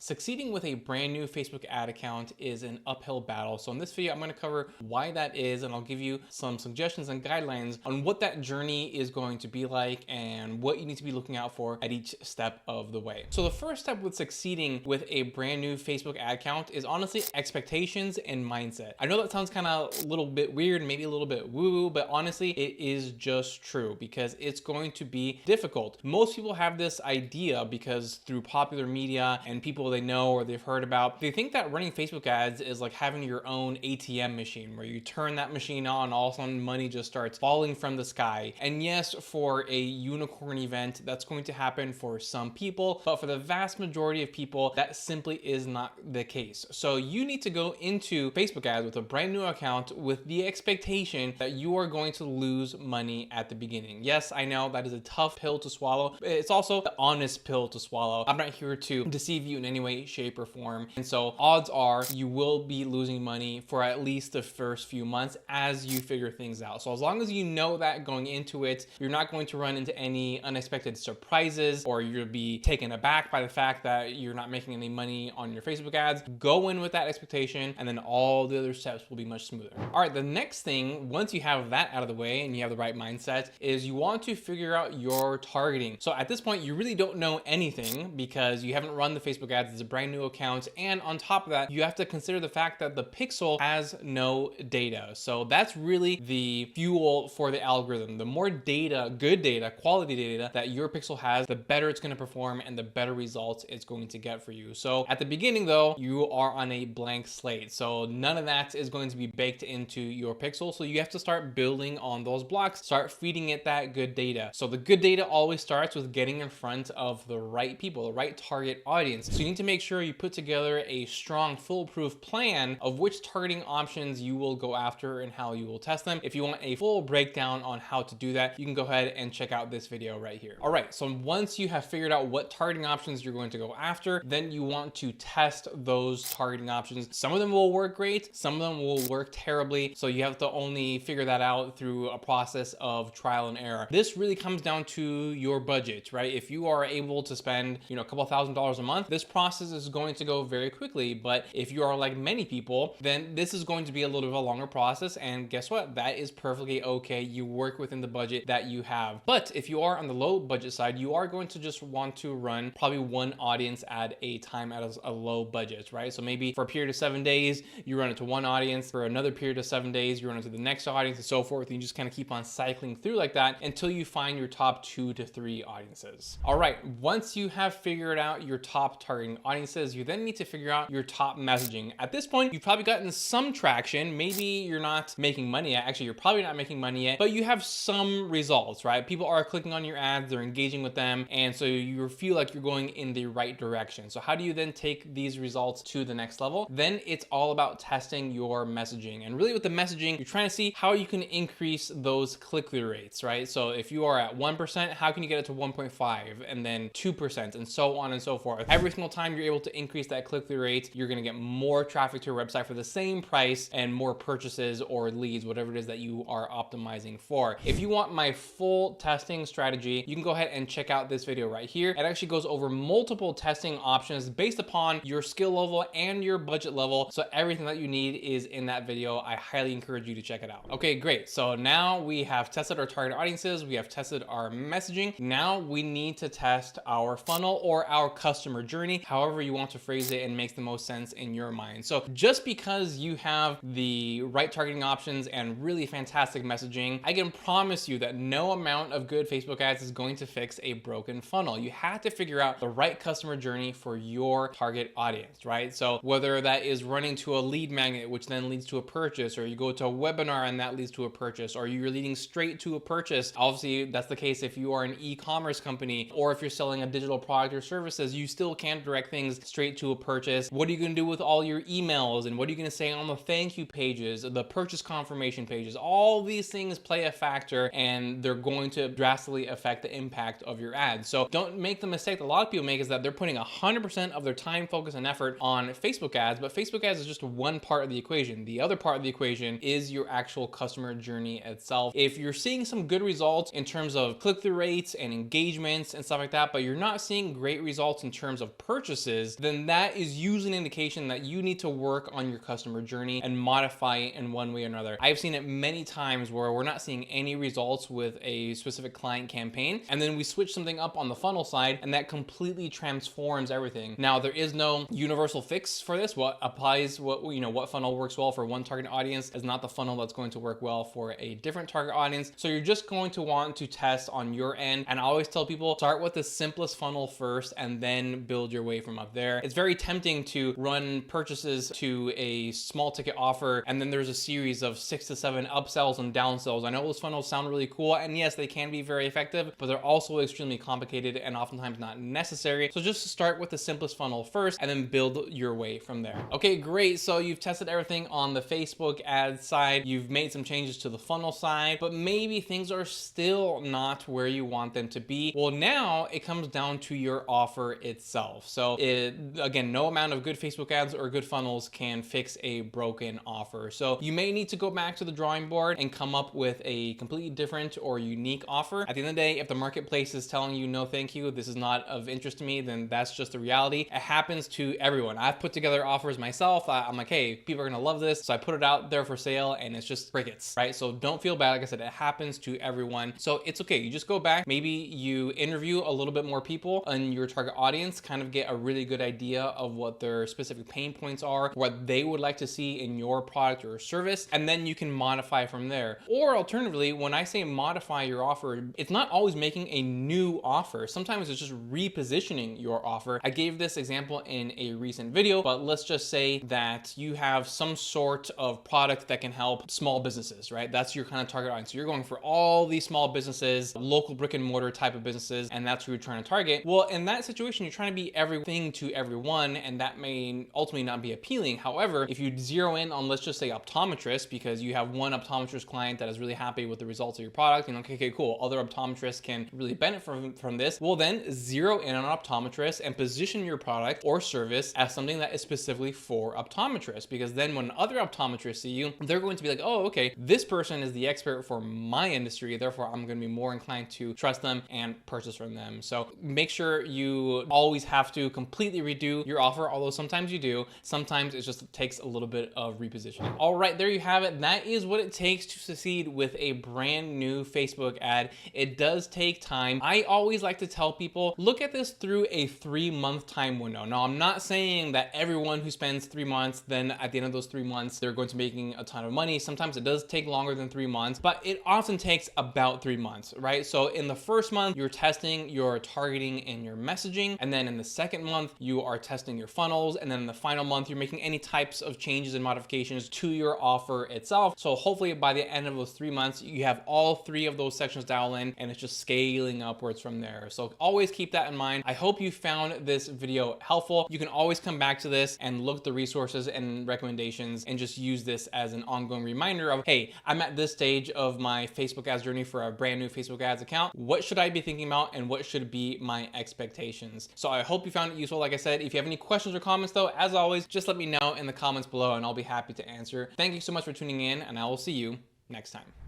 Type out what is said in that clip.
Succeeding with a brand new Facebook ad account is an uphill battle. So in this video, I'm going to cover why that is, and I'll give you some suggestions and guidelines on what that journey is going to be like and what you need to be looking out for at each step of the way. So the first step with succeeding with a brand new Facebook ad account is honestly expectations and mindset. I know that sounds kind of a little bit weird, maybe a little bit woo-woo, but honestly, it is just true because it's going to be difficult. Most people have this idea because through popular media and people they know or they've heard about, they think that running Facebook ads is like having your own ATM machine where you turn that machine on, all of a sudden money just starts falling from the sky. And yes, for a unicorn event, that's going to happen for some people, but for the vast majority of people, that simply is not the case. So you need to go into Facebook ads with a brand new account with the expectation that you are going to lose money at the beginning. Yes, I know that is a tough pill to swallow. It's also the honest pill to swallow. I'm not here to deceive you in any way, shape, or form. And so odds are you will be losing money for at least the first few months as you figure things out. So as long as you know that going into it, you're not going to run into any unexpected surprises or you'll be taken aback by the fact that you're not making any money on your Facebook ads. Go in with that expectation and then all the other steps will be much smoother. All right, the next thing, once you have that out of the way and you have the right mindset, is you want to figure out your targeting. So at this point, you really don't know anything because you haven't run the Facebook ads. It's a brand new account. And on top of that, you have to consider the fact that the pixel has no data. So that's really the fuel for the algorithm. The more data, good data, quality data that your pixel has, the better it's going to perform and the better results it's going to get for you. So at the beginning though, you are on a blank slate. So none of that is going to be baked into your pixel. So you have to start building on those blocks, start feeding it that good data. So the good data always starts with getting in front of the right people, the right target audience. So you need to make sure you put together a strong, foolproof plan of which targeting options you will go after and how you will test them. If you want a full breakdown on how to do that, you can go ahead and check out this video right here. All right, so once you have figured out what targeting options you're going to go after, then you want to test those targeting options. Some of them will work great, some of them will work terribly. So you have to only figure that out through a process of trial and error. This really comes down to your budget, right? If you are able to spend, a couple $1,000s a month, this process is going to go very quickly. But if you are like many people, then this is going to be a little bit of a longer process. And guess what? That is perfectly okay. You work within the budget that you have. But if you are on the low budget side, you are going to just want to run probably one audience at a time at a low budget, right? So maybe for a period of 7 days, you run it to one audience. For another period of 7 days, you run it to the next audience and so forth. And you just kind of keep on cycling through like that until you find your top 2 to 3 audiences. All right, once you have figured out your top targeting audiences, you then need to figure out your top messaging. At this point, you've probably gotten some traction. Maybe you're not making money yet. Actually, you're probably not making money yet, but you have some results, right? People are clicking on your ads, they're engaging with them, and so you feel like you're going in the right direction. So how do you then take these results to the next level? Then it's all about testing your messaging. And really with the messaging, you're trying to see how you can increase those click-through rates, right? So if you are at 1%, how can you get it to 1.5 and then 2% and so on and so forth? Every single time you're able to increase that click-through rate, you're gonna get more traffic to your website for the same price and more purchases or leads, whatever it is that you are optimizing for. If you want my full testing strategy, you can go ahead and check out this video right here. It actually goes over multiple testing options based upon your skill level and your budget level. So everything that you need is in that video. I highly encourage you to check it out. Okay, great. So now we have tested our target audiences. We have tested our messaging. Now we need to test our funnel or our customer journey, however you want to phrase it and makes the most sense in your mind. So just because you have the right targeting options and really fantastic messaging, I can promise you that no amount of good Facebook ads is going to fix a broken funnel. You have to figure out the right customer journey for your target audience, right? So whether that is running to a lead magnet, which then leads to a purchase, or you go to a webinar and that leads to a purchase, or you're leading straight to a purchase. Obviously, that's the case if you are an e-commerce company, or if you're selling a digital product or services, you still can direct things straight to a purchase. What are you going to do with all your emails? And what are you going to say on the thank you pages, the purchase confirmation pages? All these things play a factor and they're going to drastically affect the impact of your ads. So don't make the mistake that a lot of people make, is that they're putting 100% of their time, focus, and effort on Facebook ads, but Facebook ads is just one part of the equation. The other part of the equation is your actual customer journey itself. If you're seeing some good results in terms of click-through rates and engagements and stuff like that, but you're not seeing great results in terms of purchase purchases, then that is usually an indication that you need to work on your customer journey and modify it in one way or another. I've seen it many times where we're not seeing any results with a specific client campaign, and then we switch something up on the funnel side, and that completely transforms everything. Now, there is no universal fix for this. What applies, what funnel works well for one target audience is not the funnel that's going to work well for a different target audience. So you're just going to want to test on your end. And I always tell people, start with the simplest funnel first and then build your way from up there. It's very tempting to run purchases to a small ticket offer, and then there's a series of 6 to 7 upsells and downsells. I know those funnels sound really cool, and yes, they can be very effective, but they're also extremely complicated and oftentimes not necessary. So just start with the simplest funnel first and then build your way from there. Okay, great. So you've tested everything on the Facebook ad side. You've made some changes to the funnel side, but maybe things are still not where you want them to be. Well, now it comes down to your offer itself. So again, no amount of good Facebook ads or good funnels can fix a broken offer. So you may need to go back to the drawing board and come up with a completely different or unique offer. At the end of the day, if the marketplace is telling you no thank you, this is not of interest to me, then that's just the reality. It happens to everyone. I've put together offers myself. I'm like, hey, people are gonna love this, so I put it out there for sale and it's just crickets, right? So don't feel bad. Like I said, it happens to everyone, so it's okay. You just go back, maybe you interview a little bit more people in your target audience, kind of get a really good idea of what their specific pain points are, what they would like to see in your product or service, and then you can modify from there. Or alternatively, when I say modify your offer, it's not always making a new offer. Sometimes it's just repositioning your offer. I gave this example in a recent video, but let's just say that you have some sort of product that can help small businesses, right? That's your kind of target audience. So you're going for all these small businesses, local brick and mortar type of businesses, and that's who you're trying to target. Well, in that situation, you're trying to be everything to everyone, and that may ultimately not be appealing. However, if you zero in on, let's just say, optometrists, because you have one optometrist client that is really happy with the results of your product, and okay, cool, other optometrists can really benefit from this, well then zero in on optometrists and position your product or service as something that is specifically for optometrists, because then when other optometrists see you, they're going to be like, oh, okay, this person is the expert for my industry, therefore I'm going to be more inclined to trust them and purchase from them. So make sure you always have to completely redo your offer, although sometimes you do. Sometimes it just takes a little bit of repositioning. All right, there you have it. That is what it takes to succeed with a brand new Facebook ad. It does take time. I always like to tell people, look at this through a 3-month time window. Now, I'm not saying that everyone who spends 3 months, then at the end of those 3 months, they're going to be making a ton of money. Sometimes it does take longer than 3 months, but it often takes about 3 months, right? So in the first month, you're testing your targeting and your messaging. And then in the second month, you are testing your funnels. And then in the final month, you're making any types of changes and modifications to your offer itself. So hopefully by the end of those 3 months, you have all 3 of those sections dialed in, and it's just scaling upwards from there. So always keep that in mind. I hope you found this video helpful. You can always come back to this and look at the resources and recommendations and just use this as an ongoing reminder of, hey, I'm at this stage of my Facebook ads journey for a brand new Facebook ads account. What should I be thinking about and what should be my expectations? So I hope you found it useful. Like I said, if you have any questions or comments though, as always, just let me know in the comments below and I'll be happy to answer. Thank you so much for tuning in, and I will see you next time.